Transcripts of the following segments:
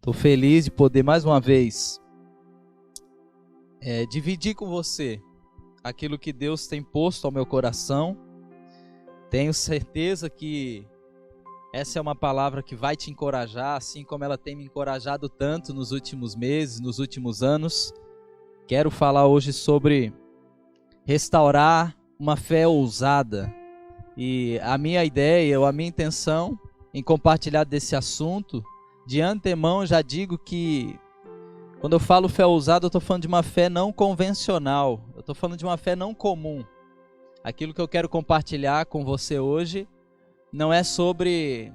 Estou feliz de poder mais uma vez dividir com você aquilo que Deus tem posto ao meu coração. Tenho certeza que essa é uma palavra que vai te encorajar, assim como ela tem me encorajado tanto nos últimos meses, nos últimos anos. Quero falar hoje sobre restaurar uma fé ousada. E a minha ideia, ou a minha intenção em compartilhar desse assunto, de antemão já digo que quando eu falo fé ousada, eu estou falando de uma fé não convencional, eu estou falando de uma fé não comum. Aquilo que eu quero compartilhar com você hoje não é sobre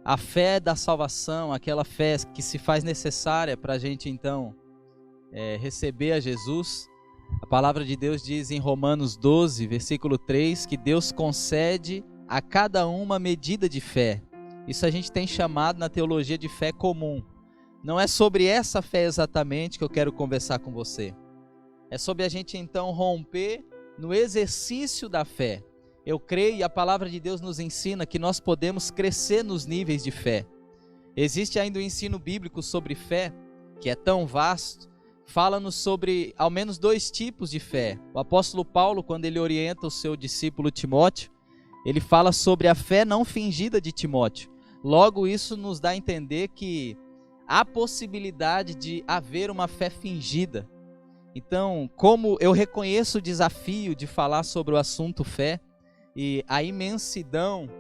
a fé da salvação, aquela fé que se faz necessária para a gente então receber a Jesus. A palavra de Deus diz em Romanos 12, versículo 3, que Deus concede a cada um uma medida de fé. Isso a gente tem chamado na teologia de fé comum. Não é sobre essa fé exatamente que eu quero conversar com você. É sobre a gente então romper no exercício da fé. Eu creio e a palavra de Deus nos ensina que nós podemos crescer nos níveis de fé. Existe ainda o ensino bíblico sobre fé, que é tão vasto, fala-nos sobre ao menos dois tipos de fé. O apóstolo Paulo, quando ele orienta o seu discípulo Timóteo, ele fala sobre a fé não fingida de Timóteo. Logo, isso nos dá a entender que há possibilidade de haver uma fé fingida. Então, como eu reconheço o desafio de falar sobre o assunto fé e a imensidão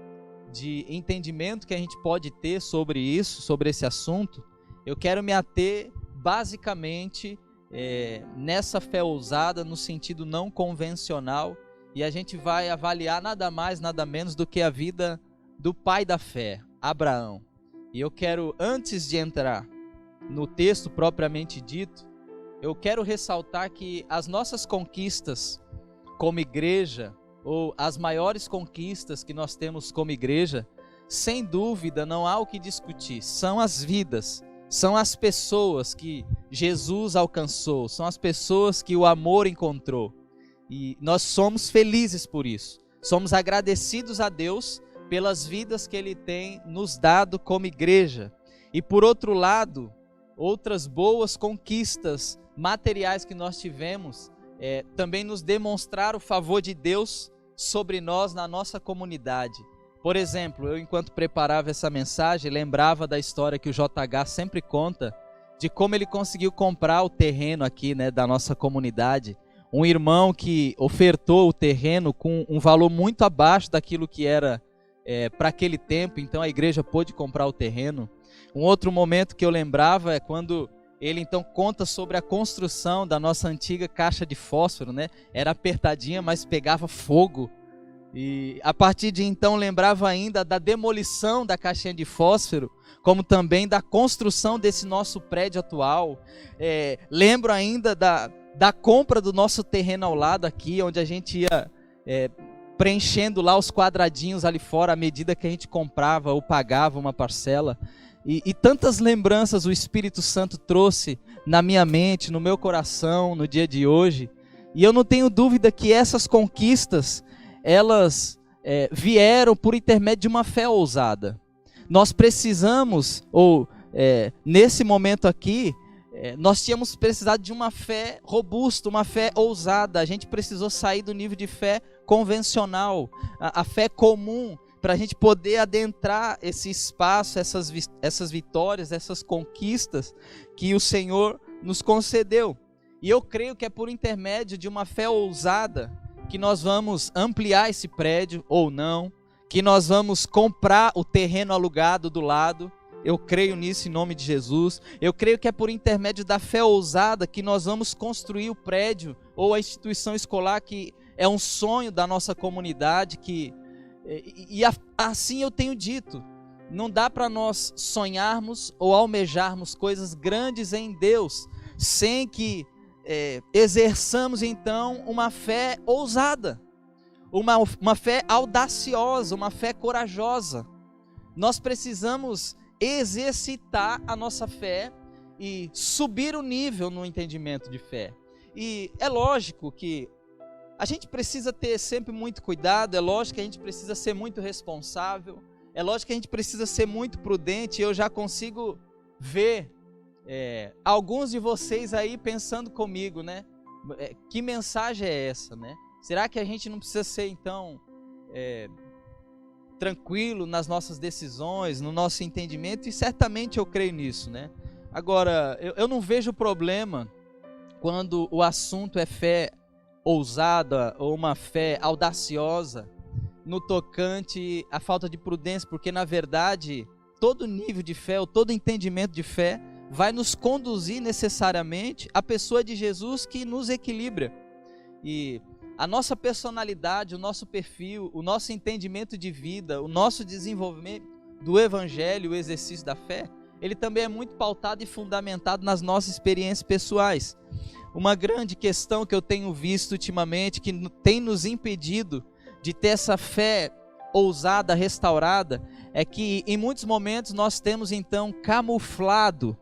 de entendimento que a gente pode ter sobre isso, sobre esse assunto, eu quero me ater basicamente nessa fé ousada, no sentido não convencional, e a gente vai avaliar nada mais, nada menos do que a vida do pai da fé, Abraão. E eu quero, antes de entrar no texto propriamente dito, eu quero ressaltar que as nossas conquistas como igreja, ou as maiores conquistas que nós temos como igreja, sem dúvida não há o que discutir, são as vidas, são as pessoas que Jesus alcançou, são as pessoas que o amor encontrou. E nós somos felizes por isso, somos agradecidos a Deus pelas vidas que Ele tem nos dado como igreja. E por outro lado, outras boas conquistas materiais que nós tivemos também nos demonstraram o favor de Deus sobre nós na nossa comunidade. Por exemplo, eu enquanto preparava essa mensagem, lembrava da história que o JH sempre conta, de como ele conseguiu comprar o terreno aqui, da nossa comunidade. Um irmão que ofertou o terreno com um valor muito abaixo daquilo que era para aquele tempo, então a igreja pôde comprar o terreno. Um outro momento que eu lembrava é quando ele então conta sobre a construção da nossa antiga caixa de fósforo, Era apertadinha, mas pegava fogo. E a partir de então lembrava ainda da demolição da caixinha de fósforo, como também da construção desse nosso prédio atual. Lembro ainda da compra do nosso terreno ao lado aqui, onde a gente ia preenchendo lá os quadradinhos ali fora, à medida que a gente comprava ou pagava uma parcela. E tantas lembranças o Espírito Santo trouxe na minha mente, no meu coração, no dia de hoje. E eu não tenho dúvida que essas conquistas, elas vieram por intermédio de uma fé ousada. Nós precisamos, nesse momento aqui, nós tínhamos precisado de uma fé robusta, uma fé ousada. A gente precisou sair do nível de fé convencional, a fé comum, para a gente poder adentrar esse espaço, essas vitórias, essas conquistas que o Senhor nos concedeu. E eu creio que é por intermédio de uma fé ousada que nós vamos ampliar esse prédio ou não, que nós vamos comprar o terreno alugado do lado. Eu creio nisso em nome de Jesus. Eu creio que é por intermédio da fé ousada que nós vamos construir o prédio ou a instituição escolar que é um sonho da nossa comunidade. Assim eu tenho dito, não dá para nós sonharmos ou almejarmos coisas grandes em Deus sem que exerçamos então uma fé ousada, uma fé audaciosa, uma fé corajosa. Nós precisamos exercitar a nossa fé e subir o nível no entendimento de fé. E é lógico que a gente precisa ter sempre muito cuidado, é lógico que a gente precisa ser muito responsável, é lógico que a gente precisa ser muito prudente. Eu já consigo ver alguns de vocês aí pensando comigo, né? Que mensagem é essa, né? Será que a gente não precisa ser, então, tranquilo nas nossas decisões, no nosso entendimento? E certamente eu creio nisso, né? Agora, eu não vejo problema quando o assunto é fé ousada ou uma fé audaciosa no tocante à falta de prudência, porque na verdade todo nível de fé ou todo entendimento de fé vai nos conduzir necessariamente à pessoa de Jesus, que nos equilibra. E a nossa personalidade, o nosso perfil, o nosso entendimento de vida, o nosso desenvolvimento do evangelho, o exercício da fé, ele também é muito pautado e fundamentado nas nossas experiências pessoais. Uma grande questão que eu tenho visto ultimamente, que tem nos impedido de ter essa fé ousada, restaurada, é que em muitos momentos nós temos então camuflado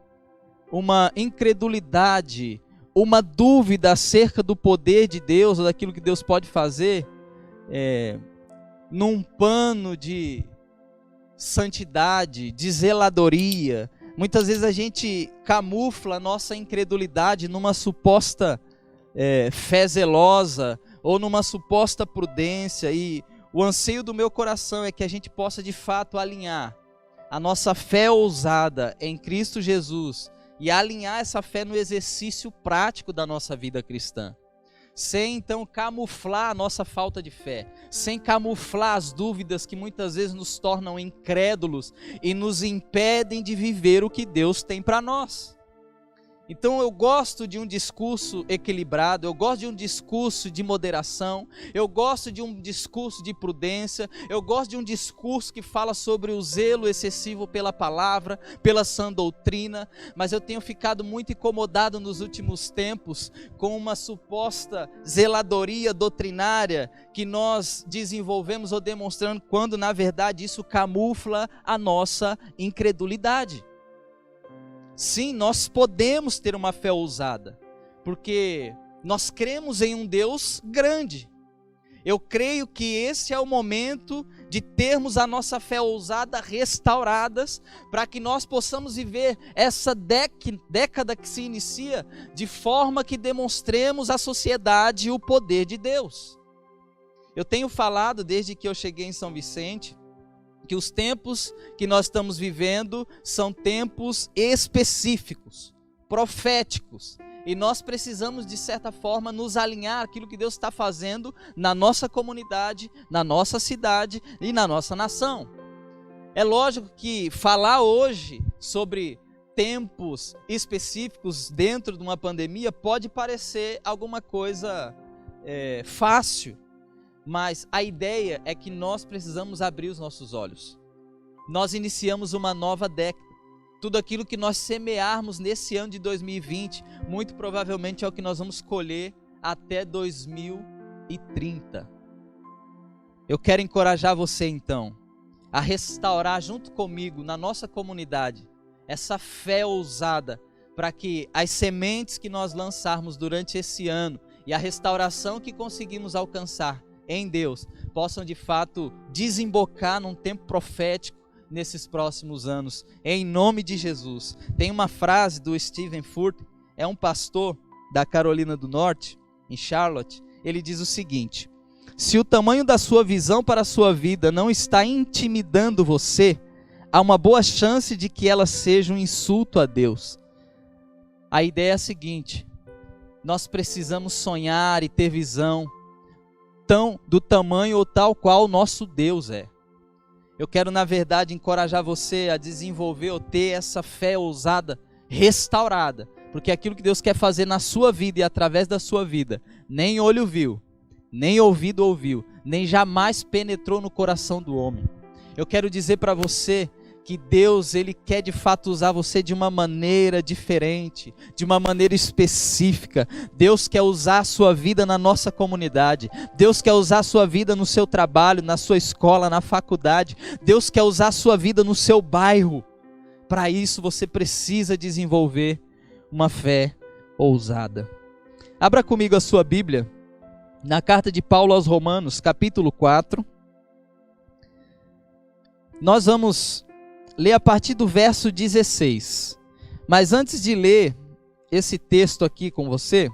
uma incredulidade, uma dúvida acerca do poder de Deus, ou daquilo que Deus pode fazer, num pano de santidade, de zeladoria. Muitas vezes a gente camufla a nossa incredulidade numa suposta fé zelosa, ou numa suposta prudência, e o anseio do meu coração é que a gente possa de fato alinhar a nossa fé ousada em Cristo Jesus e alinhar essa fé no exercício prático da nossa vida cristã, sem então camuflar a nossa falta de fé, sem camuflar as dúvidas que muitas vezes nos tornam incrédulos e nos impedem de viver o que Deus tem para nós. Então eu gosto de um discurso equilibrado, eu gosto de um discurso de moderação, eu gosto de um discurso de prudência, eu gosto de um discurso que fala sobre o zelo excessivo pela palavra, pela sã doutrina, mas eu tenho ficado muito incomodado nos últimos tempos com uma suposta zeladoria doutrinária que nós desenvolvemos ou demonstrando, quando na verdade isso camufla a nossa incredulidade. Sim, nós podemos ter uma fé ousada, porque nós cremos em um Deus grande. Eu creio que esse é o momento de termos a nossa fé ousada restauradas, para que nós possamos viver essa década que se inicia de forma que demonstremos à sociedade o poder de Deus. Eu tenho falado desde que eu cheguei em São Vicente, que os tempos que nós estamos vivendo são tempos específicos, proféticos, e nós precisamos de certa forma nos alinhar àquilo que Deus está fazendo na nossa comunidade, na nossa cidade e na nossa nação. É lógico que falar hoje sobre tempos específicos dentro de uma pandemia pode parecer alguma coisa fácil, mas a ideia é que nós precisamos abrir os nossos olhos. Nós iniciamos uma nova década. Tudo aquilo que nós semearmos nesse ano de 2020, muito provavelmente é o que nós vamos colher até 2030. Eu quero encorajar você então a restaurar junto comigo na nossa comunidade essa fé ousada, para que as sementes que nós lançarmos durante esse ano e a restauração que conseguimos alcançar em Deus, possam de fato desembocar num tempo profético nesses próximos anos, em nome de Jesus. Tem uma frase do Stephen Furtick, é um pastor da Carolina do Norte, em Charlotte. Ele diz o seguinte: se o tamanho da sua visão para a sua vida não está intimidando você, há uma boa chance de que ela seja um insulto a Deus. A ideia é a seguinte: nós precisamos sonhar e ter visão do tamanho ou tal qual o nosso Deus é. Eu quero, na verdade, encorajar você a desenvolver ou ter essa fé ousada restaurada, porque aquilo que Deus quer fazer na sua vida e através da sua vida, nem olho viu, nem ouvido ouviu, nem jamais penetrou no coração do homem. Eu quero dizer para você que Deus, Ele quer de fato usar você de uma maneira diferente, de uma maneira específica. Deus quer usar a sua vida na nossa comunidade. Deus quer usar a sua vida no seu trabalho, na sua escola, na faculdade. Deus quer usar a sua vida no seu bairro. Para isso você precisa desenvolver uma fé ousada. Abra comigo a sua Bíblia, na carta de Paulo aos Romanos, capítulo 4. Nós vamos ler a partir do verso 16. Mas antes de ler esse texto aqui com você,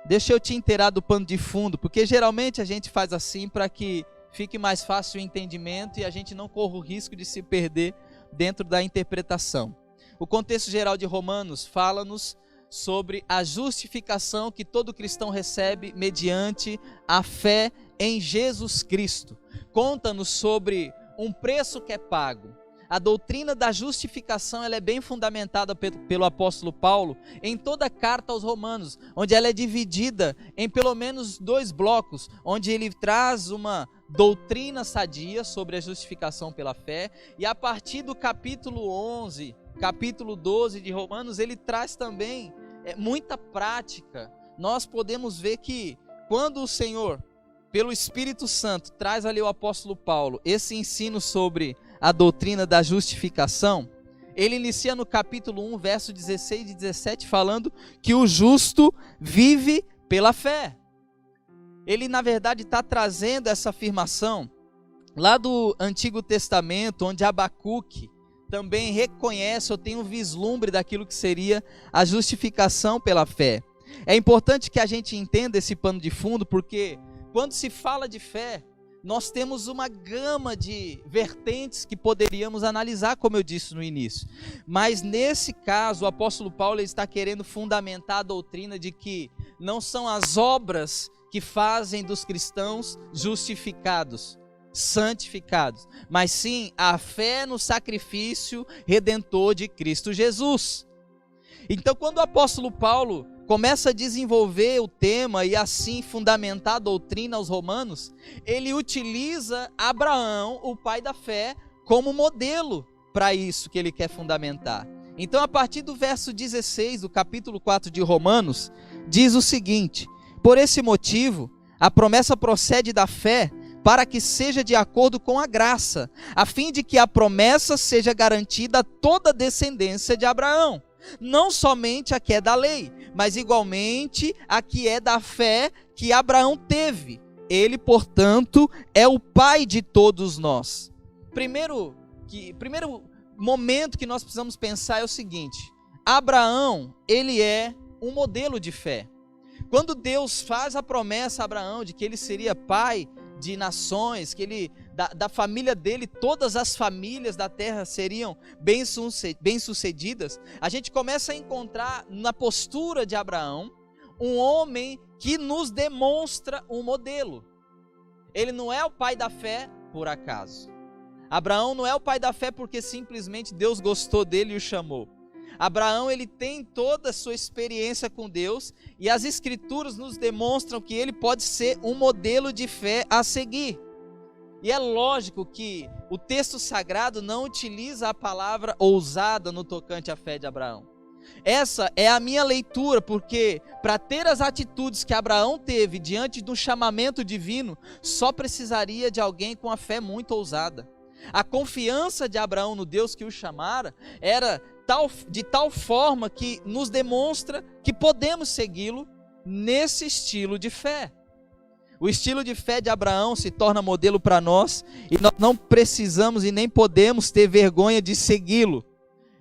deixa eu te inteirar do pano de fundo, porque geralmente a gente faz assim para que fique mais fácil o entendimento e a gente não corra o risco de se perder dentro da interpretação. O contexto geral de Romanos fala-nos sobre a justificação que todo cristão recebe mediante a fé em Jesus Cristo. Conta-nos sobre um preço que é pago. A doutrina da justificação ela é bem fundamentada pelo apóstolo Paulo em toda a carta aos Romanos, onde ela é dividida em pelo menos 2 blocos, onde ele traz uma doutrina sadia sobre a justificação pela fé, e a partir do capítulo 11, capítulo 12 de Romanos, ele traz também muita prática. Nós podemos ver que quando o Senhor, pelo Espírito Santo, traz ali o apóstolo Paulo esse ensino sobre a doutrina da justificação, ele inicia no capítulo 1, verso 16 e 17, falando que o justo vive pela fé. Ele, na verdade, está trazendo essa afirmação lá do Antigo Testamento, onde Abacuque também reconhece ou tem um vislumbre daquilo que seria a justificação pela fé. É importante que a gente entenda esse pano de fundo, porque quando se fala de fé, nós temos uma gama de vertentes que poderíamos analisar, como eu disse no início. Mas nesse caso, o apóstolo Paulo está querendo fundamentar a doutrina de que não são as obras que fazem dos cristãos justificados, santificados, mas sim a fé no sacrifício redentor de Cristo Jesus. Então, quando o apóstolo Paulo começa a desenvolver o tema e assim fundamentar a doutrina aos romanos, ele utiliza Abraão, o pai da fé, como modelo para isso que ele quer fundamentar. Então, a partir do verso 16 do capítulo 4 de Romanos, diz o seguinte: por esse motivo, a promessa procede da fé, para que seja de acordo com a graça, a fim de que a promessa seja garantida a toda a descendência de Abraão, não somente a que é da lei, mas igualmente a que é da fé que Abraão teve. Ele, portanto, é o pai de todos nós. Primeiro momento que nós precisamos pensar é o seguinte: Abraão, ele é um modelo de fé. Quando Deus faz a promessa a Abraão de que ele seria pai de nações, que ele, da família dele, todas as famílias da terra seriam bem-sucedidas, a gente começa a encontrar na postura de Abraão um homem que nos demonstra um modelo. Ele não é o pai da fé por acaso. Abraão não é o pai da fé porque simplesmente Deus gostou dele e o chamou. Abraão, ele tem toda a sua experiência com Deus, e as escrituras nos demonstram que ele pode ser um modelo de fé a seguir. E é lógico que o texto sagrado não utiliza a palavra ousada no tocante à fé de Abraão. Essa é a minha leitura, porque para ter as atitudes que Abraão teve diante do chamamento divino, só precisaria de alguém com a fé muito ousada. A confiança de Abraão no Deus que o chamara era de tal forma que nos demonstra que podemos segui-lo nesse estilo de fé. O estilo de fé de Abraão se torna modelo para nós, e nós não precisamos e nem podemos ter vergonha de segui-lo.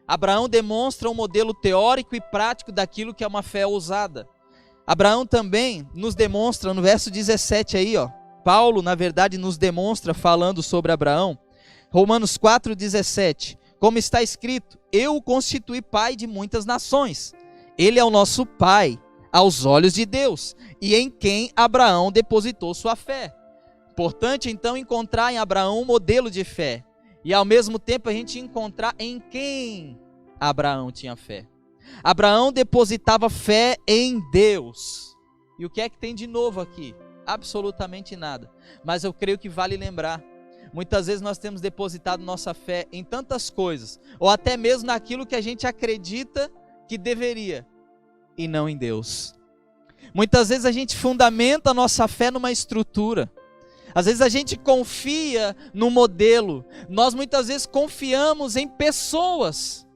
Abraão demonstra um modelo teórico e prático daquilo que é uma fé ousada. Abraão também nos demonstra, no verso 17 aí, Paulo, na verdade, nos demonstra, falando sobre Abraão, Romanos 4,17, como está escrito: eu o constituí pai de muitas nações. Ele é o nosso pai aos olhos de Deus, e em quem Abraão depositou sua fé. Importante então encontrar em Abraão um modelo de fé, e ao mesmo tempo a gente encontrar em quem Abraão tinha fé. Abraão depositava fé em Deus. E o que é que tem de novo aqui? Absolutamente nada. Mas eu creio que vale lembrar: muitas vezes nós temos depositado nossa fé em tantas coisas, ou até mesmo naquilo que a gente acredita que deveria, e não em Deus. Muitas vezes a gente fundamenta a nossa fé numa estrutura. Às vezes a gente confia no modelo. Nós muitas vezes confiamos em pessoas.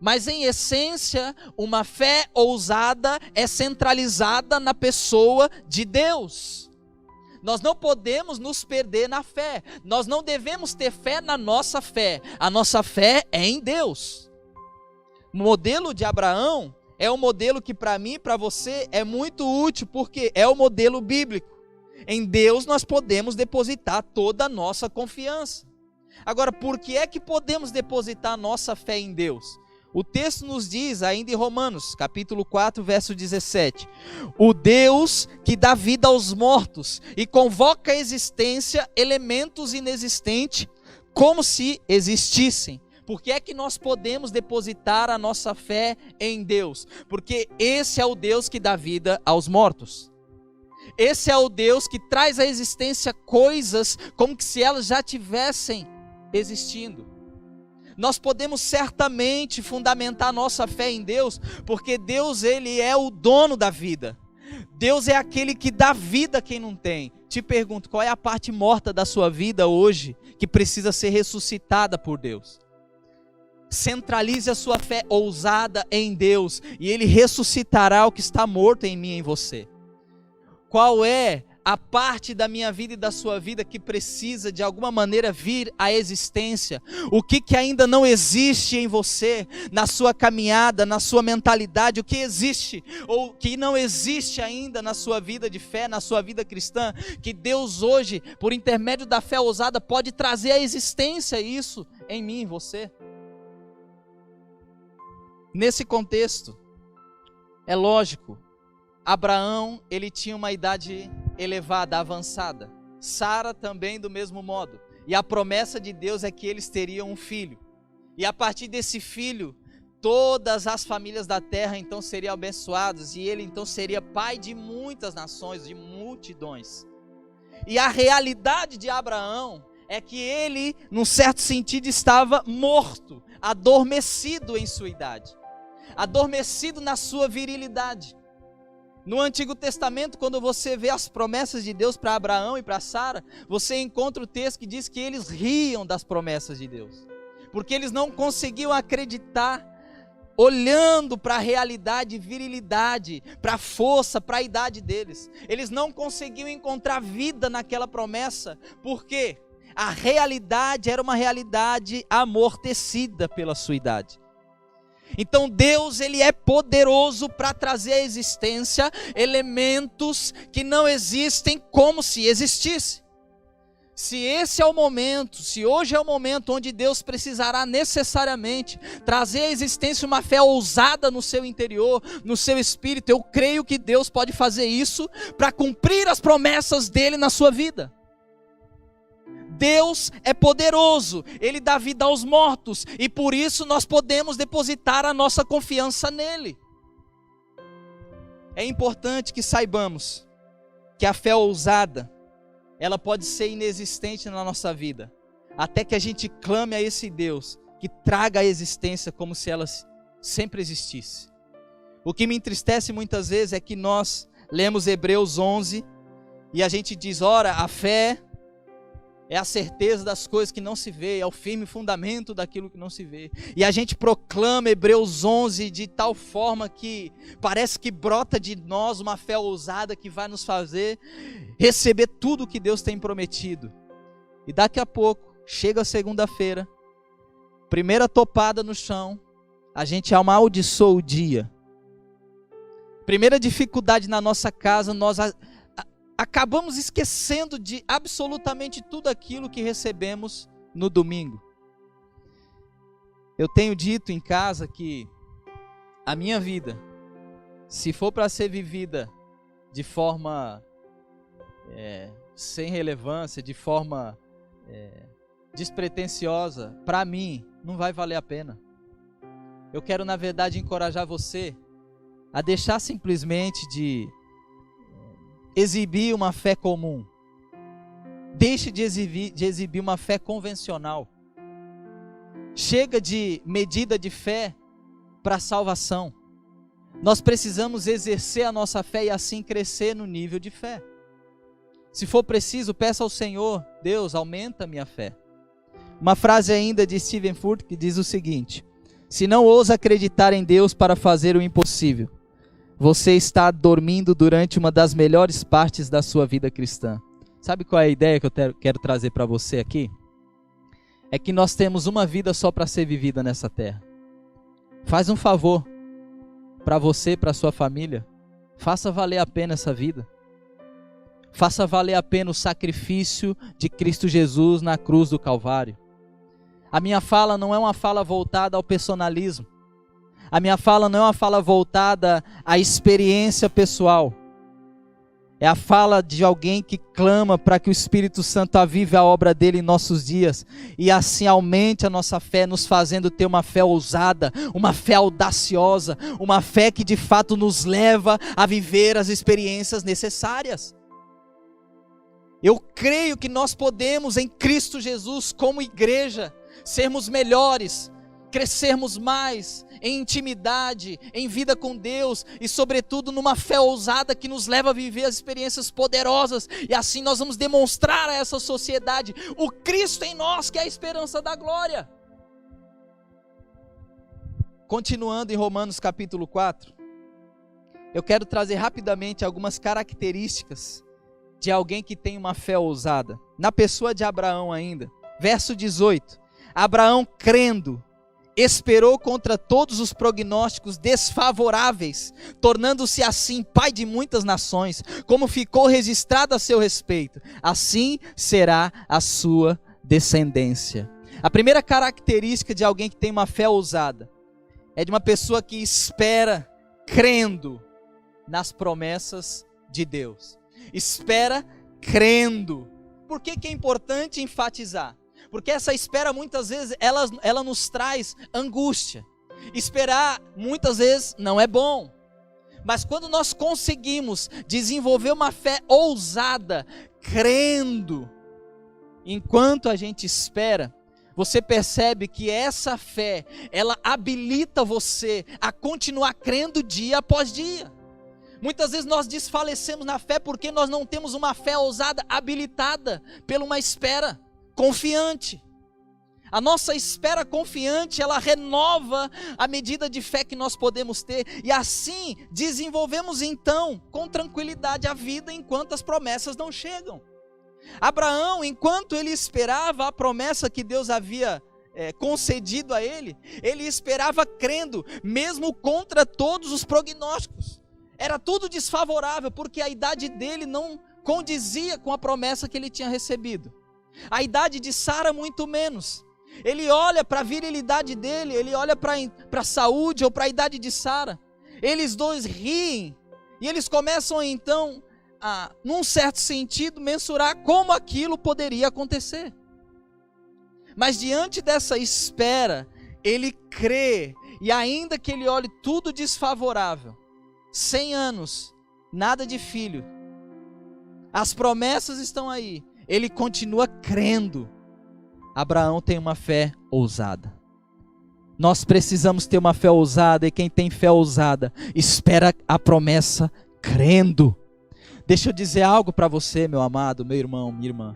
Mas em essência, uma fé ousada é centralizada na pessoa de Deus. Nós não podemos nos perder na fé. Nós não devemos ter fé na nossa fé. A nossa fé é em Deus. O modelo de Abraão é um modelo que para mim e para você é muito útil, porque é o modelo bíblico. Em Deus nós podemos depositar toda a nossa confiança. Agora, por que é que podemos depositar a nossa fé em Deus? O texto nos diz, ainda em Romanos, capítulo 4, verso 17, o Deus que dá vida aos mortos e convoca à existência elementos inexistentes como se existissem. Por que é que nós podemos depositar a nossa fé em Deus? Porque esse é o Deus que dá vida aos mortos. Esse é o Deus que traz à existência coisas como se elas já tivessem existindo. Nós podemos certamente fundamentar nossa fé em Deus, porque Deus, Ele é o dono da vida. Deus é aquele que dá vida a quem não tem. Te pergunto, qual é a parte morta da sua vida hoje que precisa ser ressuscitada por Deus? Centralize a sua fé ousada em Deus e Ele ressuscitará o que está morto em mim e em você. Qual é a parte da minha vida e da sua vida que precisa de alguma maneira vir à existência? O que ainda não existe em você, na sua caminhada, na sua mentalidade? O que existe ou que não existe ainda na sua vida de fé, na sua vida cristã, que Deus hoje, por intermédio da fé ousada, pode trazer à existência isso em mim e em você? Nesse contexto, é lógico, Abraão, ele tinha uma idade elevada, avançada. Sara também do mesmo modo. E a promessa de Deus é que eles teriam um filho. E a partir desse filho, todas as famílias da terra então seriam abençoadas. E ele então seria pai de muitas nações, de multidões. E a realidade de Abraão é que ele, num certo sentido, estava morto, adormecido em sua idade. Adormecido na sua virilidade. No Antigo Testamento, quando você vê as promessas de Deus para Abraão e para Sara, você encontra o texto que diz que eles riam das promessas de Deus, porque eles não conseguiam acreditar, olhando para a realidade, virilidade, para a força, para a idade deles. Eles não conseguiam encontrar vida naquela promessa, porque a realidade era uma realidade amortecida pela sua idade. Então Deus, Ele é poderoso para trazer à existência elementos que não existem como se existisse. Se esse é o momento, se hoje é o momento onde Deus precisará necessariamente trazer à existência uma fé ousada no seu interior, no seu espírito, eu creio que Deus pode fazer isso para cumprir as promessas dEle na sua vida. Deus é poderoso, Ele dá vida aos mortos, e por isso nós podemos depositar a nossa confiança nele. É importante que saibamos que a fé ousada, ela pode ser inexistente na nossa vida, até que a gente clame a esse Deus, que traga a existência como se ela sempre existisse. O que me entristece muitas vezes é que nós lemos Hebreus 11, e a gente diz, ora, a fé é a certeza das coisas que não se vê, é o firme fundamento daquilo que não se vê. E a gente proclama Hebreus 11 de tal forma que parece que brota de nós uma fé ousada que vai nos fazer receber tudo o que Deus tem prometido. E daqui a pouco, chega a segunda-feira, primeira topada no chão, a gente amaldiçoa o dia. Primeira dificuldade na nossa casa, nós acabamos esquecendo de absolutamente tudo aquilo que recebemos no domingo. Eu tenho dito em casa que a minha vida, se for para ser vivida de forma sem relevância, de forma despretensiosa, para mim não vai valer a pena. Eu quero, na verdade, encorajar você a deixar simplesmente de exibir uma fé comum. Deixe de exibir uma fé convencional. Chega de medida de fé para salvação. Nós precisamos exercer a nossa fé e assim crescer no nível de fé. Se for preciso, peça ao Senhor, Deus, aumenta a minha fé. Uma frase ainda de Stephen Furtick que diz o seguinte: se não ousa acreditar em Deus para fazer o impossível, você está dormindo durante uma das melhores partes da sua vida cristã. Sabe qual é a ideia que eu quero trazer para você aqui? É que nós temos uma vida só para ser vivida nessa terra. Faz um favor para você, para sua família. Faça valer a pena essa vida. Faça valer a pena o sacrifício de Cristo Jesus na cruz do Calvário. A minha fala não é uma fala voltada ao personalismo. A minha fala não é uma fala voltada à experiência pessoal. É a fala de alguém que clama para que o Espírito Santo avive a obra dele em nossos dias e assim aumente a nossa fé, nos fazendo ter uma fé ousada, uma fé audaciosa, uma fé que de fato nos leva a viver as experiências necessárias. Eu creio que nós podemos, em Cristo Jesus, como igreja, sermos melhores, crescermos mais em intimidade, em vida com Deus e sobretudo numa fé ousada que nos leva a viver as experiências poderosas, e assim nós vamos demonstrar a essa sociedade o Cristo em nós, que é a esperança da glória. Continuando em Romanos capítulo 4, eu quero trazer rapidamente algumas características de alguém que tem uma fé ousada, na pessoa de Abraão ainda. Verso 18, Abraão crendo, esperou contra todos os prognósticos desfavoráveis, tornando-se assim pai de muitas nações, como ficou registrado a seu respeito, assim será a sua descendência. A primeira característica de alguém que tem uma fé ousada, é de uma pessoa que espera crendo nas promessas de Deus. Espera crendo. Por que é importante enfatizar? Porque essa espera muitas vezes, ela nos traz angústia. Esperar muitas vezes não é bom. Mas quando nós conseguimos desenvolver uma fé ousada, crendo, enquanto a gente espera, você percebe que essa fé, ela habilita você a continuar crendo dia após dia. Muitas vezes nós desfalecemos na fé porque nós não temos uma fé ousada, habilitada por uma espera confiante. A nossa espera confiante, ela renova a medida de fé que nós podemos ter, e assim desenvolvemos então com tranquilidade a vida enquanto as promessas não chegam. Abraão, enquanto ele esperava a promessa que Deus havia concedido a ele esperava crendo, mesmo contra todos os prognósticos. Era tudo desfavorável, porque a idade dele não condizia com a promessa que ele tinha recebido. A idade de Sara muito menos. Ele olha para a virilidade dele, ele olha para a saúde ou para a idade de Sara. Eles dois riem e eles começam então a, num certo sentido, mensurar como aquilo poderia acontecer. Mas diante dessa espera, ele crê, e ainda que ele olhe tudo desfavorável, 100 anos, nada de filho, as promessas estão aí, ele continua crendo. Abraão tem uma fé ousada. Nós precisamos ter uma fé ousada, e quem tem fé ousada espera a promessa crendo. Deixa eu dizer algo para você, meu amado, meu irmão, minha irmã.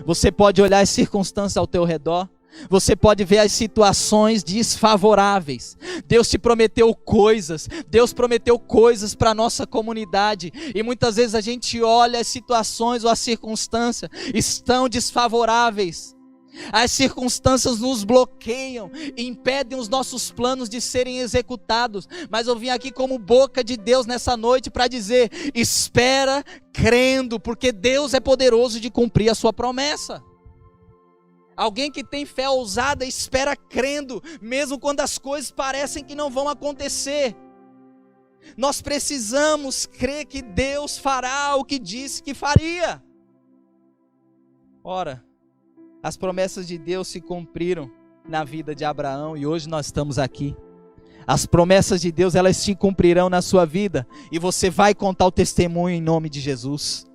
Você pode olhar as circunstâncias ao teu redor, você pode ver as situações desfavoráveis. Deus te prometeu coisas, Deus prometeu coisas para a nossa comunidade, e muitas vezes a gente olha as situações ou as circunstâncias, estão desfavoráveis. As circunstâncias nos bloqueiam, impedem os nossos planos de serem executados, mas eu vim aqui como boca de Deus nessa noite para dizer: espera crendo, porque Deus é poderoso de cumprir a sua promessa. Alguém que tem fé ousada espera crendo, mesmo quando as coisas parecem que não vão acontecer. Nós precisamos crer que Deus fará o que disse que faria. Ora, as promessas de Deus se cumpriram na vida de Abraão, e hoje nós estamos aqui. As promessas de Deus, elas se cumprirão na sua vida, e você vai contar o testemunho em nome de Jesus.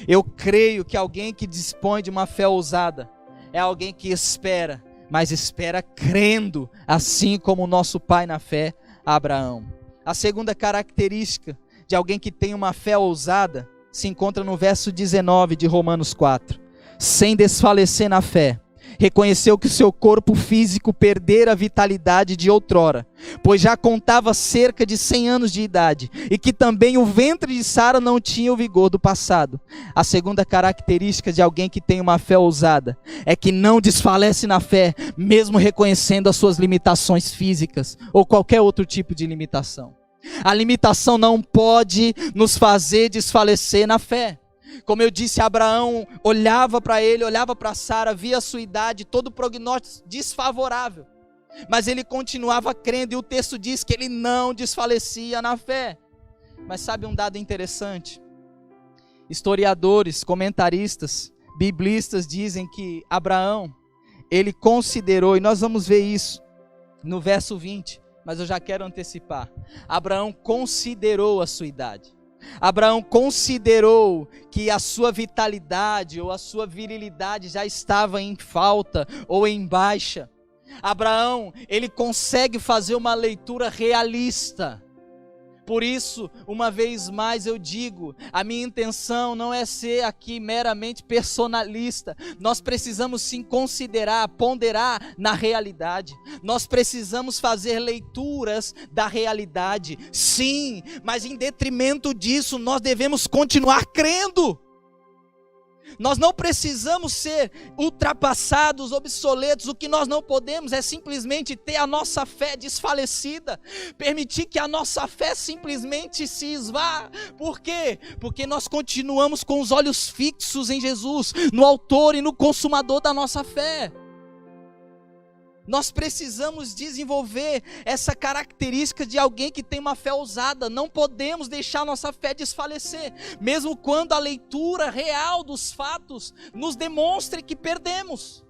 Eu creio que alguém que dispõe de uma fé ousada é alguém que espera, mas espera crendo, assim como o nosso pai na fé, Abraão. A segunda característica de alguém que tem uma fé ousada se encontra no verso 19 de Romanos 4. Sem desfalecer na fé, Reconheceu que o seu corpo físico perdera a vitalidade de outrora, pois já contava cerca de 100 anos de idade, e que também o ventre de Sara não tinha o vigor do passado. A segunda característica de alguém que tem uma fé ousada é que não desfalece na fé, mesmo reconhecendo as suas limitações físicas ou qualquer outro tipo de limitação. A limitação não pode nos fazer desfalecer na fé. Como eu disse, Abraão olhava para ele, olhava para Sara, via a sua idade, todo o prognóstico desfavorável. Mas ele continuava crendo, e o texto diz que ele não desfalecia na fé. Mas sabe um dado interessante? Historiadores, comentaristas, biblistas dizem que Abraão, ele considerou, e nós vamos ver isso no verso 20, mas eu já quero antecipar. Abraão considerou a sua idade. Abraão considerou que a sua vitalidade ou a sua virilidade já estava em falta ou em baixa. Abraão, ele consegue fazer uma leitura realista. Por isso, uma vez mais eu digo, a minha intenção não é ser aqui meramente personalista. Nós precisamos sim considerar, ponderar na realidade. Nós precisamos fazer leituras da realidade, sim, mas em detrimento disso, nós devemos continuar crendo. Nós não precisamos ser ultrapassados, obsoletos. O que nós não podemos é simplesmente ter a nossa fé desfalecida, permitir que a nossa fé simplesmente se esvá. Por quê? Porque nós continuamos com os olhos fixos em Jesus, no autor e no consumador da nossa fé. Nós precisamos desenvolver essa característica de alguém que tem uma fé ousada. Não podemos deixar nossa fé desfalecer, mesmo quando a leitura real dos fatos nos demonstre que perdemos.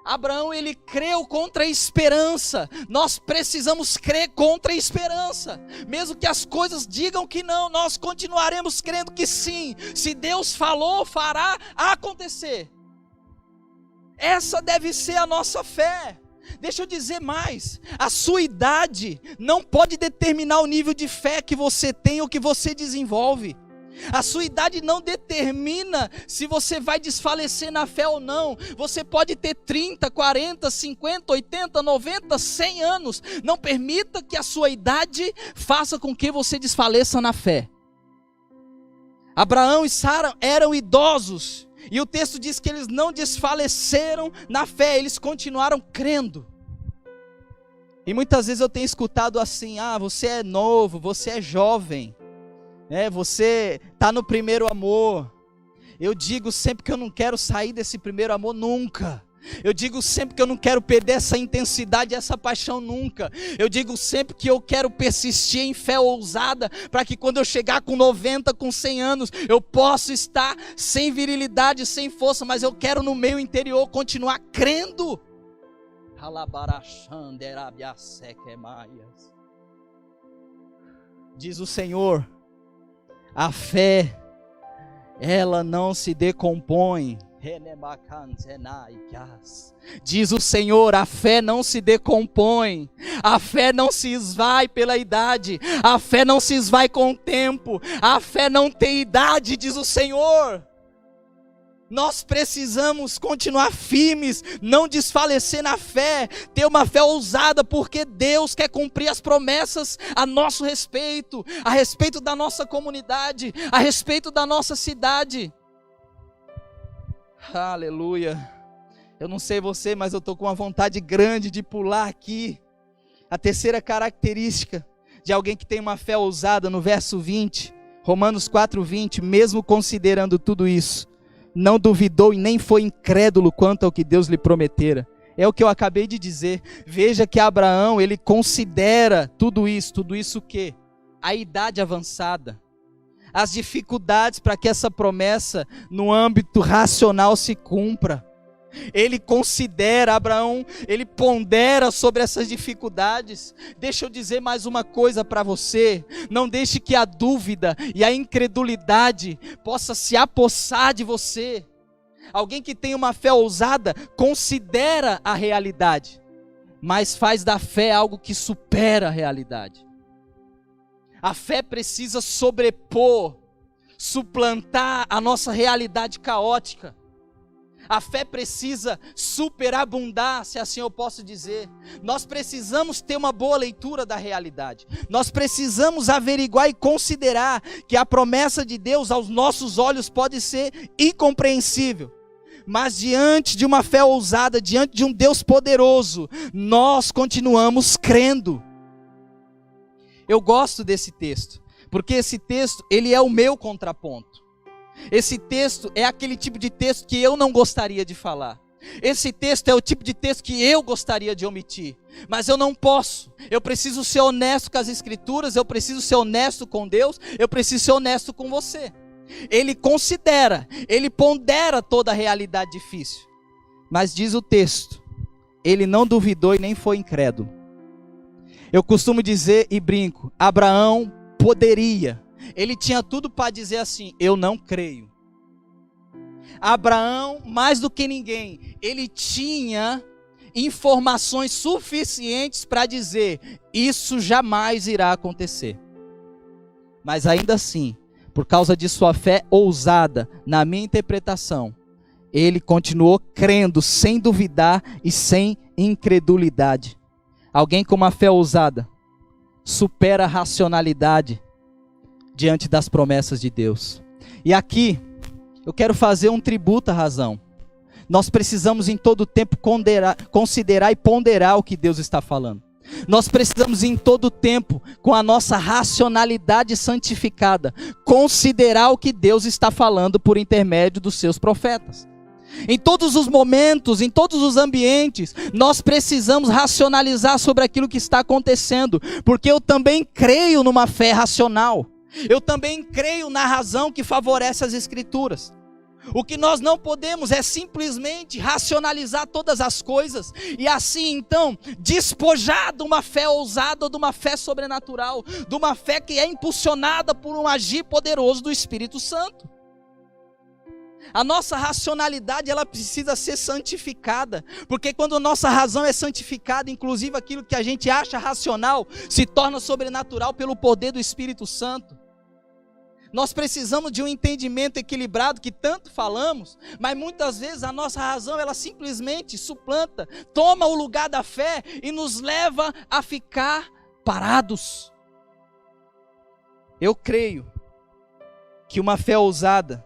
Abraão, ele creu contra a esperança. Nós precisamos crer contra a esperança. Mesmo que as coisas digam que não, nós continuaremos crendo que sim. Se Deus falou, fará acontecer. Essa deve ser a nossa fé. Deixa eu dizer mais, a sua idade não pode determinar o nível de fé que você tem ou que você desenvolve. A sua idade não determina se você vai desfalecer na fé ou não. Você pode ter 30, 40, 50, 80, 90, 100 anos. Não permita que a sua idade faça com que você desfaleça na fé. Abraão e Sara eram idosos. E o texto diz que eles não desfaleceram na fé, eles continuaram crendo. E muitas vezes eu tenho escutado assim: você é novo, você é jovem, você está no primeiro amor. Eu digo sempre que eu não quero sair desse primeiro amor nunca. Eu digo sempre que eu não quero perder essa intensidade, essa paixão nunca. Eu digo sempre que eu quero persistir em fé ousada, para que quando eu chegar com 90, com 100 anos, eu possa estar sem virilidade, sem força, mas eu quero no meu interior continuar crendo. Diz o Senhor, a fé, ela não se decompõe. Diz o Senhor, a fé não se decompõe, a fé não se esvai pela idade, a fé não se esvai com o tempo, a fé não tem idade, diz o Senhor. Nós precisamos continuar firmes, não desfalecer na fé, ter uma fé ousada, porque Deus quer cumprir as promessas a nosso respeito, a respeito da nossa comunidade, a respeito da nossa cidade. Aleluia. Eu não sei você, mas eu estou com uma vontade grande de pular aqui. A terceira característica de alguém que tem uma fé ousada, no verso 20, Romanos 4:20, mesmo considerando tudo isso, não duvidou e nem foi incrédulo quanto ao que Deus lhe prometera. É o que eu acabei de dizer. Veja que Abraão, ele considera tudo isso o quê? A idade avançada, as dificuldades para que essa promessa no âmbito racional se cumpra. Ele considera, Abraão, ele pondera sobre essas dificuldades. Deixa eu dizer mais uma coisa para você: não deixe que a dúvida e a incredulidade possa se apossar de você. Alguém que tem uma fé ousada considera a realidade, mas faz da fé algo que supera a realidade. A fé precisa sobrepor, suplantar a nossa realidade caótica. A fé precisa superabundar, se assim eu posso dizer. Nós precisamos ter uma boa leitura da realidade. Nós precisamos averiguar e considerar que a promessa de Deus aos nossos olhos pode ser incompreensível. Mas diante de uma fé ousada, diante de um Deus poderoso, nós continuamos crendo. Eu gosto desse texto, porque esse texto, ele é o meu contraponto. Esse texto é aquele tipo de texto que eu não gostaria de falar. Esse texto é o tipo de texto que eu gostaria de omitir. Mas eu não posso. Eu preciso ser honesto com as Escrituras, eu preciso ser honesto com Deus, eu preciso ser honesto com você. Ele considera, ele pondera toda a realidade difícil. Mas diz o texto, ele não duvidou e nem foi incrédulo. Eu costumo dizer e brinco, Abraão poderia, ele tinha tudo para dizer assim, eu não creio. Abraão, mais do que ninguém, ele tinha informações suficientes para dizer, isso jamais irá acontecer. Mas ainda assim, por causa de sua fé ousada, na minha interpretação, ele continuou crendo sem duvidar e sem incredulidade. Alguém com uma fé ousada supera a racionalidade diante das promessas de Deus. E aqui, eu quero fazer um tributo à razão. Nós precisamos em todo tempo considerar e ponderar o que Deus está falando. Nós precisamos em todo tempo, com a nossa racionalidade santificada, considerar o que Deus está falando por intermédio dos seus profetas. Em todos os momentos, em todos os ambientes, nós precisamos racionalizar sobre aquilo que está acontecendo, porque eu também creio numa fé racional. Eu também creio na razão que favorece as Escrituras. O que nós não podemos é simplesmente racionalizar todas as coisas e assim então despojar de uma fé ousada ou de uma fé sobrenatural, de uma fé que é impulsionada por um agir poderoso do Espírito Santo. A nossa racionalidade, ela precisa ser santificada, porque quando a nossa razão é santificada, inclusive aquilo que a gente acha racional se torna sobrenatural pelo poder do Espírito Santo. Nós precisamos de um entendimento equilibrado que tanto falamos, mas muitas vezes a nossa razão, ela simplesmente suplanta, toma o lugar da fé e nos leva a ficar parados. Eu creio que uma fé ousada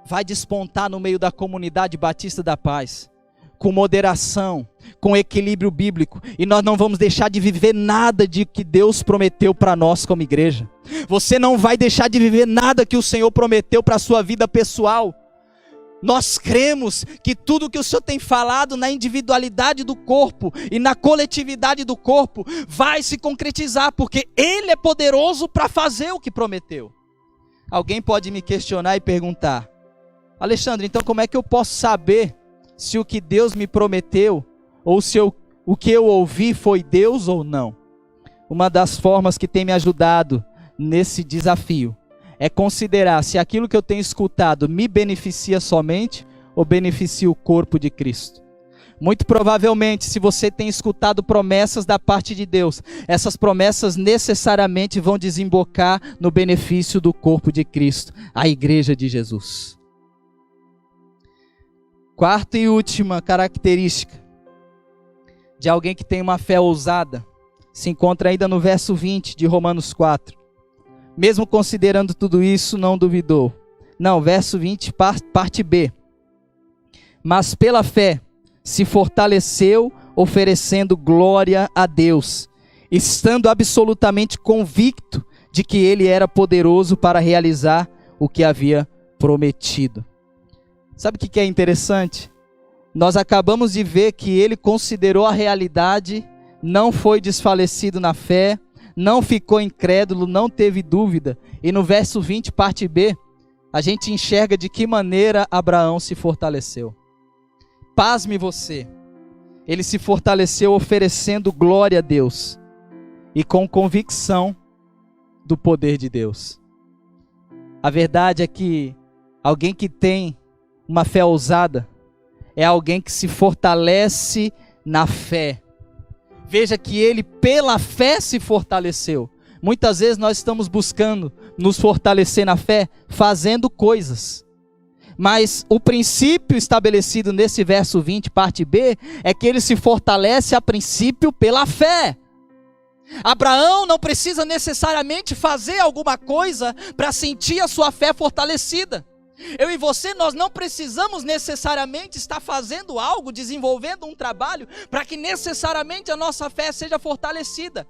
vai despontar no meio da comunidade Batista da Paz, com moderação, com equilíbrio bíblico, e nós não vamos deixar de viver nada de que Deus prometeu para nós como igreja. Você não vai deixar de viver nada que o Senhor prometeu para a sua vida pessoal. Nós cremos que tudo que o Senhor tem falado na individualidade do corpo e na coletividade do corpo vai se concretizar, porque Ele é poderoso para fazer o que prometeu. Alguém pode me questionar e perguntar, Alexandre, então como é que eu posso saber se o que Deus me prometeu, ou se o que eu ouvi foi Deus ou não? Uma das formas que tem me ajudado nesse desafio é considerar se aquilo que eu tenho escutado me beneficia somente ou beneficia o corpo de Cristo. Muito provavelmente, se você tem escutado promessas da parte de Deus, essas promessas necessariamente vão desembocar no benefício do corpo de Cristo, a igreja de Jesus. Quarta e última característica de alguém que tem uma fé ousada se encontra ainda no verso 20 de Romanos 4. Mesmo considerando tudo isso, não duvidou. Não, verso 20, parte B. Mas pela fé se fortaleceu, oferecendo glória a Deus, estando absolutamente convicto de que Ele era poderoso para realizar o que havia prometido. Sabe o que é interessante? Nós acabamos de ver que ele considerou a realidade, não foi desfalecido na fé, não ficou incrédulo, não teve dúvida. E no verso 20, parte B, a gente enxerga de que maneira Abraão se fortaleceu. Pasme você, ele se fortaleceu oferecendo glória a Deus e com convicção do poder de Deus. A verdade é que alguém que tem uma fé ousada é alguém que se fortalece na fé. Veja que ele pela fé se fortaleceu. Muitas vezes nós estamos buscando nos fortalecer na fé fazendo coisas. Mas o princípio estabelecido nesse verso 20, parte B, é que ele se fortalece a princípio pela fé. Abraão não precisa necessariamente fazer alguma coisa para sentir a sua fé fortalecida. Eu e você, nós não precisamos necessariamente estar fazendo algo, desenvolvendo um trabalho, para que necessariamente a nossa fé seja fortalecida.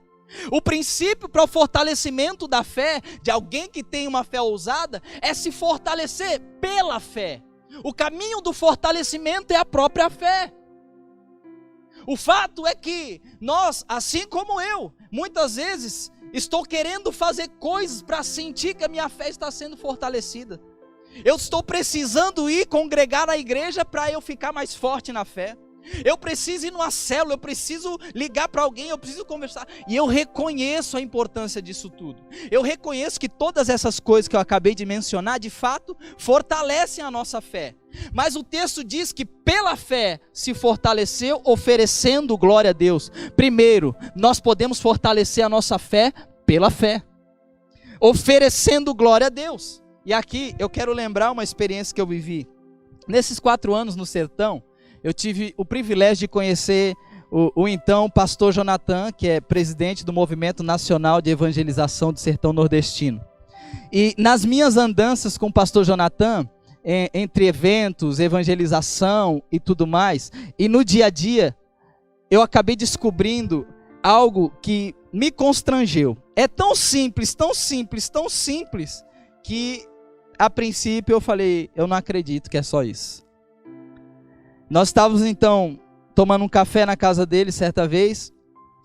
O princípio para o fortalecimento da fé, de alguém que tem uma fé ousada, é se fortalecer pela fé. O caminho do fortalecimento é a própria fé. O fato é que nós, assim como eu, muitas vezes estou querendo fazer coisas para sentir que a minha fé está sendo fortalecida. Eu estou precisando ir congregar na igreja para eu ficar mais forte na fé. Eu preciso ir numa célula, eu preciso ligar para alguém, eu preciso conversar. E eu reconheço a importância disso tudo. Eu reconheço que todas essas coisas que eu acabei de mencionar, de fato, fortalecem a nossa fé. Mas o texto diz que pela fé se fortaleceu, oferecendo glória a Deus. Primeiro, nós podemos fortalecer a nossa fé pela fé, oferecendo glória a Deus. E aqui eu quero lembrar uma experiência que eu vivi. Nesses 4 anos no sertão, eu tive o privilégio de conhecer o então pastor Jonathan, que é presidente do Movimento Nacional de Evangelização do Sertão Nordestino. E nas minhas andanças com o pastor Jonathan, entre eventos, evangelização e tudo mais, e no dia a dia, eu acabei descobrindo algo que me constrangeu. É tão simples, tão simples, tão simples, que a princípio eu falei, eu não acredito que é só isso. Nós estávamos então tomando um café na casa dele certa vez.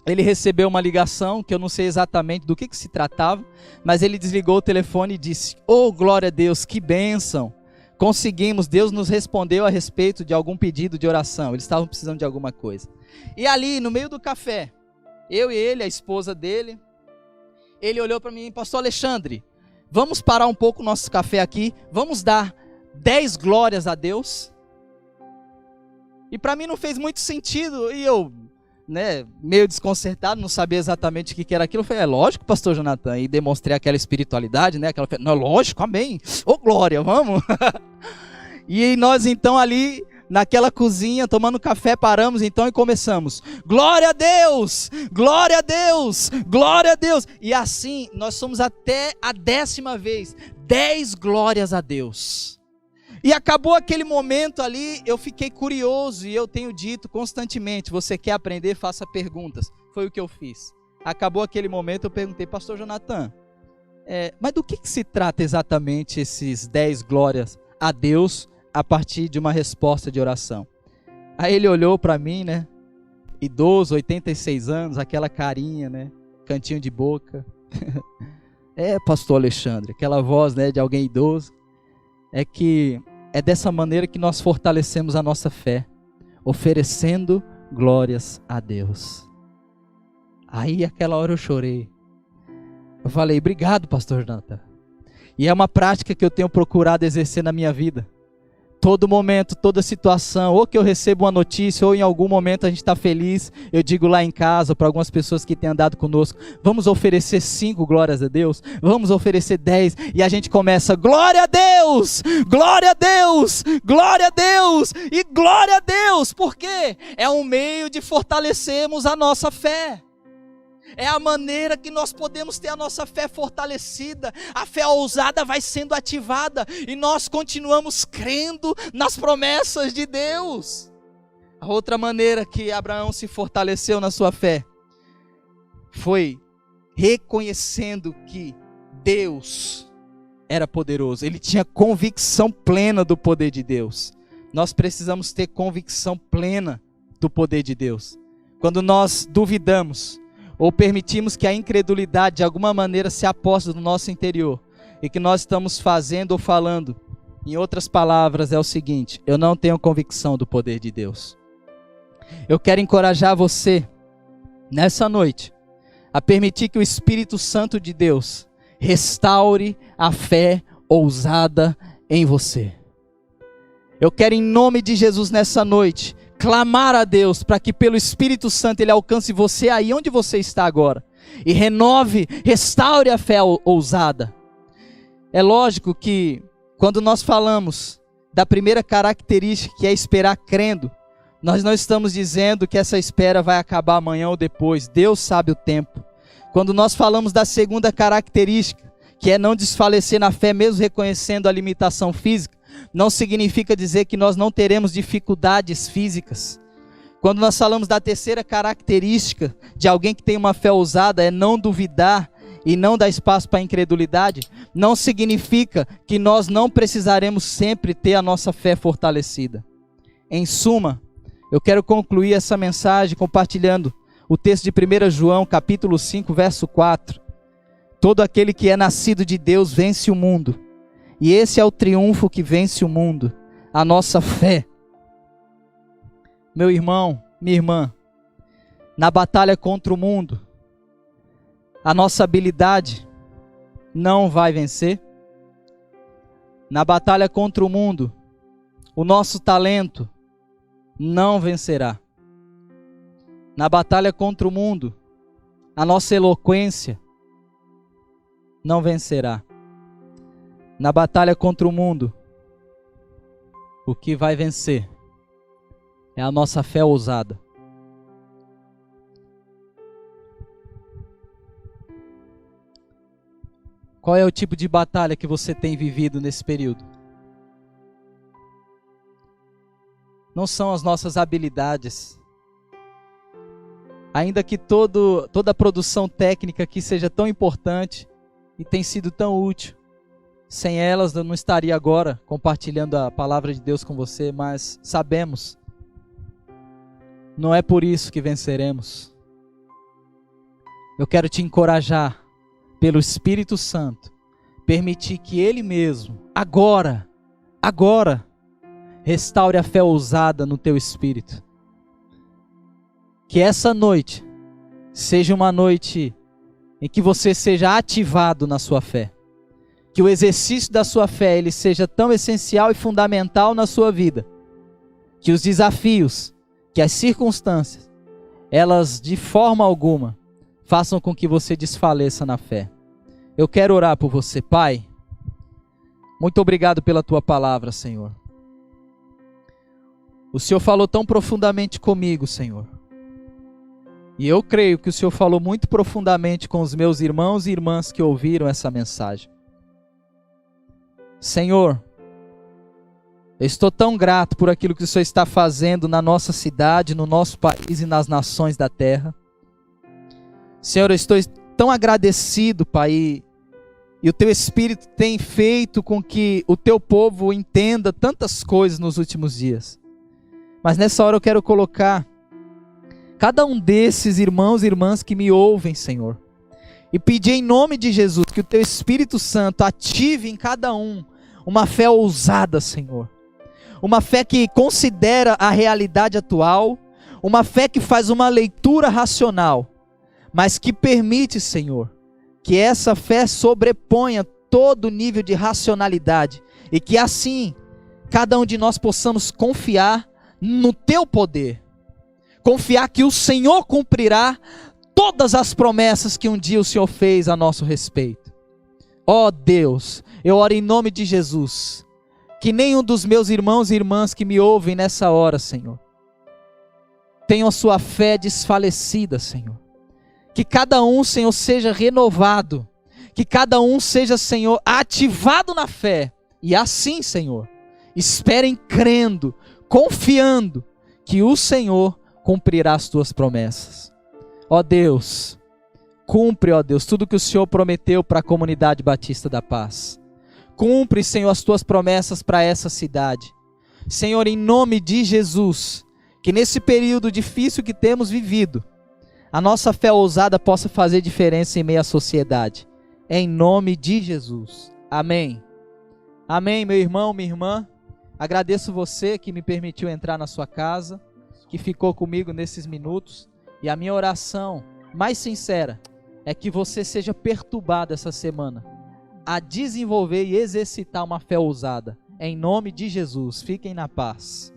Ele recebeu uma ligação que eu não sei exatamente do que se tratava, mas ele desligou o telefone e disse: "Oh, glória a Deus, que bênção! Conseguimos, Deus nos respondeu a respeito de algum pedido de oração." Eles estavam precisando de alguma coisa. E ali, no meio do café, eu e ele, a esposa dele, ele olhou para mim: "Pastor Alexandre, vamos parar um pouco o nosso café aqui, vamos dar 10 glórias a Deus?" E para mim não fez muito sentido, e eu, meio desconcertado, não sabia exatamente o que era aquilo. Eu falei: "É lógico, pastor Jonathan", e demonstrei aquela espiritualidade, aquela fé. "Não, lógico, amém, ô glória, vamos." E nós então ali, naquela cozinha, tomando café, paramos então e começamos: "Glória a Deus, glória a Deus, glória a Deus." E assim, nós somos até a 10ª vez, 10 glórias a Deus. E acabou aquele momento ali, eu fiquei curioso, e eu tenho dito constantemente: você quer aprender, faça perguntas. Foi o que eu fiz. Acabou aquele momento, eu perguntei: "Pastor Jonathan, mas do que se trata exatamente esses 10 glórias a Deus a partir de uma resposta de oração?" Aí ele olhou para mim, idoso, 86 anos, aquela carinha, cantinho de boca. Pastor Alexandre, aquela voz, de alguém idoso. É dessa maneira que nós fortalecemos a nossa fé, oferecendo glórias a Deus. Aí aquela hora eu chorei. Eu falei: "Obrigado, pastor Jonathan." E é uma prática que eu tenho procurado exercer na minha vida. Todo momento, toda situação, ou que eu recebo uma notícia, ou em algum momento a gente está feliz, eu digo lá em casa, para algumas pessoas que têm andado conosco: "Vamos oferecer 5 glórias a Deus, vamos oferecer 10, e a gente começa: "Glória a Deus, glória a Deus, glória a Deus, e glória a Deus." Por quê? É um meio de fortalecermos a nossa fé. É a maneira que nós podemos ter a nossa fé fortalecida. A fé ousada vai sendo ativada e nós continuamos crendo nas promessas de Deus. A outra maneira que Abraão se fortaleceu na sua fé foi reconhecendo que Deus era poderoso. Ele tinha convicção plena do poder de Deus. Nós precisamos ter convicção plena do poder de Deus. Quando nós duvidamos, ou permitimos que a incredulidade de alguma maneira se aposte no nosso interior, e que nós estamos fazendo ou falando, em outras palavras, é o seguinte: eu não tenho convicção do poder de Deus. Eu quero encorajar você, nessa noite, a permitir que o Espírito Santo de Deus restaure a fé ousada em você. Eu quero, em nome de Jesus, nessa noite, clamar a Deus para que pelo Espírito Santo Ele alcance você aí onde você está agora e renove, restaure a fé ousada. É lógico que quando nós falamos da primeira característica, que é esperar crendo, nós não estamos dizendo que essa espera vai acabar amanhã ou depois. Deus sabe o tempo. Quando nós falamos da segunda característica, que é não desfalecer na fé, mesmo reconhecendo a limitação física, não significa dizer que nós não teremos dificuldades físicas. Quando nós falamos da terceira característica de alguém que tem uma fé ousada, é não duvidar e não dar espaço para a incredulidade, não significa que nós não precisaremos sempre ter a nossa fé fortalecida. Em suma, eu quero concluir essa mensagem compartilhando o texto de 1 João, capítulo 5, verso 4. Todo aquele que é nascido de Deus vence o mundo. E esse é o triunfo que vence o mundo, a nossa fé. Meu irmão, minha irmã, na batalha contra o mundo, a nossa habilidade não vai vencer. Na batalha contra o mundo, o nosso talento não vencerá. Na batalha contra o mundo, a nossa eloquência não vencerá. Na batalha contra o mundo, o que vai vencer é a nossa fé ousada. Qual é o tipo de batalha que você tem vivido nesse período? Não são as nossas habilidades. Ainda que toda a produção técnica aqui seja tão importante e tem sido tão útil, sem elas eu não estaria agora compartilhando a palavra de Deus com você, mas sabemos, não é por isso que venceremos. Eu quero te encorajar, pelo Espírito Santo, permitir que Ele mesmo, agora, restaure a fé ousada no teu espírito. Que essa noite seja uma noite em que você seja ativado na sua fé. Que o exercício da sua fé ele seja tão essencial e fundamental na sua vida. Que os desafios, que as circunstâncias, elas de forma alguma façam com que você desfaleça na fé. Eu quero orar por você, Pai. Muito obrigado pela tua palavra, Senhor. O Senhor falou tão profundamente comigo, Senhor. E eu creio que o Senhor falou muito profundamente com os meus irmãos e irmãs que ouviram essa mensagem. Senhor, eu estou tão grato por aquilo que o Senhor está fazendo na nossa cidade, no nosso país e nas nações da terra. Senhor, eu estou tão agradecido, Pai, e o Teu Espírito tem feito com que o Teu povo entenda tantas coisas nos últimos dias. Mas nessa hora eu quero colocar cada um desses irmãos e irmãs que me ouvem, Senhor, e pedir em nome de Jesus que o Teu Espírito Santo ative em cada um uma fé ousada, Senhor. Uma fé que considera a realidade atual, uma fé que faz uma leitura racional, mas que permite, Senhor, que essa fé sobreponha todo nível de racionalidade e que assim cada um de nós possamos confiar no Teu poder, confiar que o Senhor cumprirá todas as promessas que um dia o Senhor fez a nosso respeito. Ó Deus, eu oro em nome de Jesus, que nenhum dos meus irmãos e irmãs que me ouvem nessa hora, Senhor, tenham a sua fé desfalecida, Senhor. Que cada um, Senhor, seja renovado, que cada um seja, Senhor, ativado na fé, e assim, Senhor, esperem crendo, confiando que o Senhor cumprirá as tuas promessas. Ó Deus, cumpre, ó Deus, tudo que o Senhor prometeu para a comunidade Batista da Paz. Cumpre, Senhor, as tuas promessas para essa cidade. Senhor, em nome de Jesus, que nesse período difícil que temos vivido, a nossa fé ousada possa fazer diferença em meio à sociedade. Em nome de Jesus. Amém. Amém, meu irmão, minha irmã. Agradeço você que me permitiu entrar na sua casa, que ficou comigo nesses minutos. E a minha oração mais sincera é que você seja perturbado essa semana a desenvolver e exercitar uma fé ousada. Em nome de Jesus. Fiquem na paz.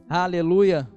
Aleluia.